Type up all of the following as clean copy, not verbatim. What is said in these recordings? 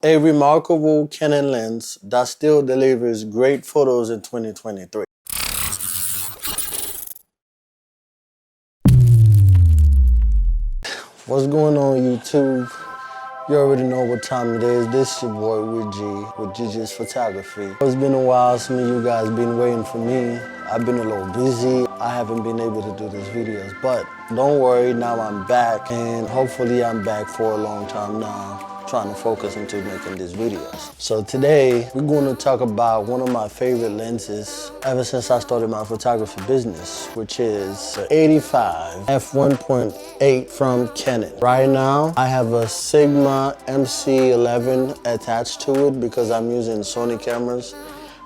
A remarkable Canon lens that still delivers great photos in 2023. What's going on, YouTube? You already know what time it is. This is your boy with G, with Gigi's Photography. It's been a while. Some of you guys been waiting for me. I've been a little busy. I haven't been able to do these videos, but don't worry, now I'm back, and hopefully I'm back for a long time now, trying to focus into making these videos. So today, we're going to talk about one of my favorite lenses ever since I started my photography business, which is 85 f1.8 from Canon. Right now, I have a Sigma MC11 attached to it because I'm using Sony cameras.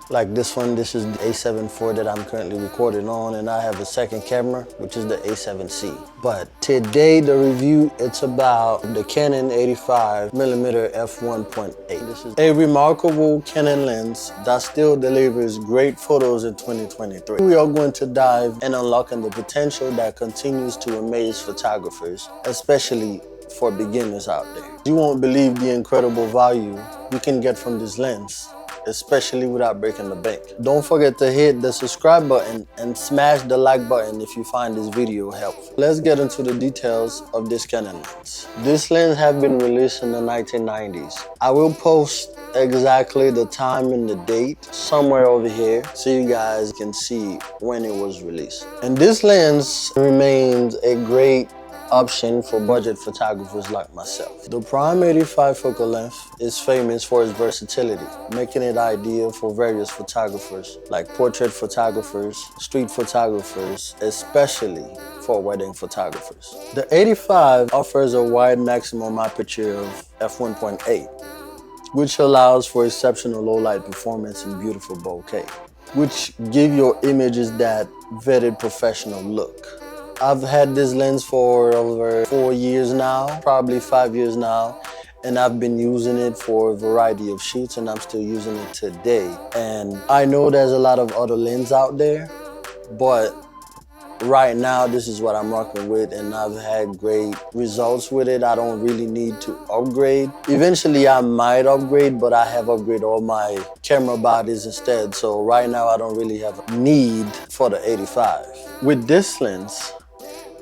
Like this one, this is the A7 IV that I'm currently recording on, and I have a second camera, which is the A7C. But today, the review, it's about the Canon 85mm f1.8. This is a remarkable Canon lens that still delivers great photos in 2023. We are going to dive and unlocking the potential that continues to amaze photographers, especially for beginners out there. You won't believe the incredible value you can get from this lens, especially without breaking the bank. Don't forget to hit the subscribe button and smash the like button if you find this video helpful. Let's get into the details of this Canon lens. This lens has been released in the 1990s. I will post exactly the time and the date somewhere over here so you guys can see when it was released. And this lens remains a great option for budget photographers like myself. The Prime 85 focal length is famous for its versatility, making it ideal for various photographers like portrait photographers, street photographers, especially for wedding photographers. The 85 offers a wide maximum aperture of f1.8, which allows for exceptional low light performance and beautiful bokeh, which give your images that vetted professional look. I've had this lens for over 4 years now, probably 5 years now, and I've been using it for a variety of shoots, and I'm still using it today. And I know there's a lot of other lenses out there, but right now this is what I'm rocking with, and I've had great results with it. I don't really need to upgrade. Eventually I might upgrade, but I have upgraded all my camera bodies instead. So right now I don't really have a need for the 85. With this lens,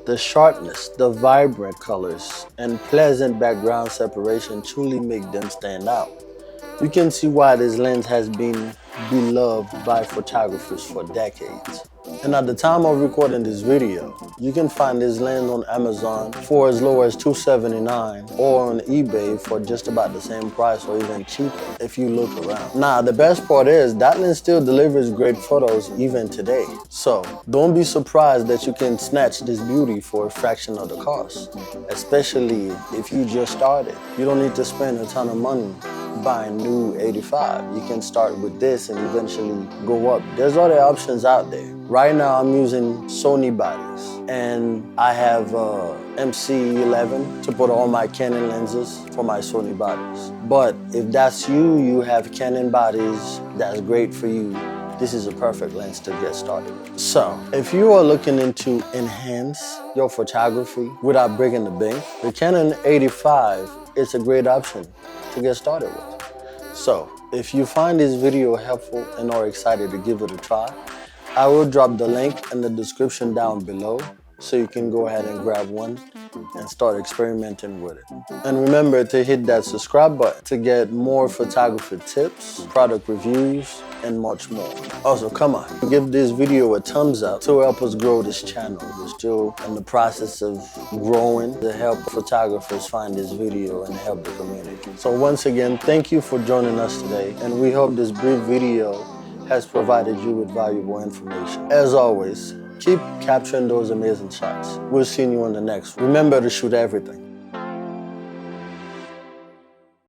the sharpness, the vibrant colors, and pleasant background separation truly make them stand out. You can see why this lens has been beloved by photographers for decades. And at the time of recording this video, you can find this lens on Amazon for as low as $279 or on eBay for just about the same price or even cheaper if you look around. Now, the best part is that lens still delivers great photos even today. So don't be surprised that you can snatch this beauty for a fraction of the cost, especially if you just started. You don't need to spend a ton of money buying new 85. You can start with this and eventually go up. There's other options out there. Right now I'm using Sony bodies, and I have MC11 to put all my Canon lenses for my Sony bodies. But if that's you, you have Canon bodies, that's great for you. This is a perfect lens to get started. So, if you are looking to enhance your photography without breaking the bank, the Canon 85 is a great option to get started with. So, if you find this video helpful and are excited to give it a try, I will drop the link in the description down below so you can go ahead and grab one and start experimenting with it. And remember to hit that subscribe button to get more photography tips, product reviews, and much more. Also, come on, give this video a thumbs up to help us grow this channel. We're still in the process of growing to help photographers find this video and help the community. So once again, thank you for joining us today, and we hope this brief video has provided you with valuable information. As always, keep capturing those amazing shots. We'll see you on the next one. Remember to shoot everything.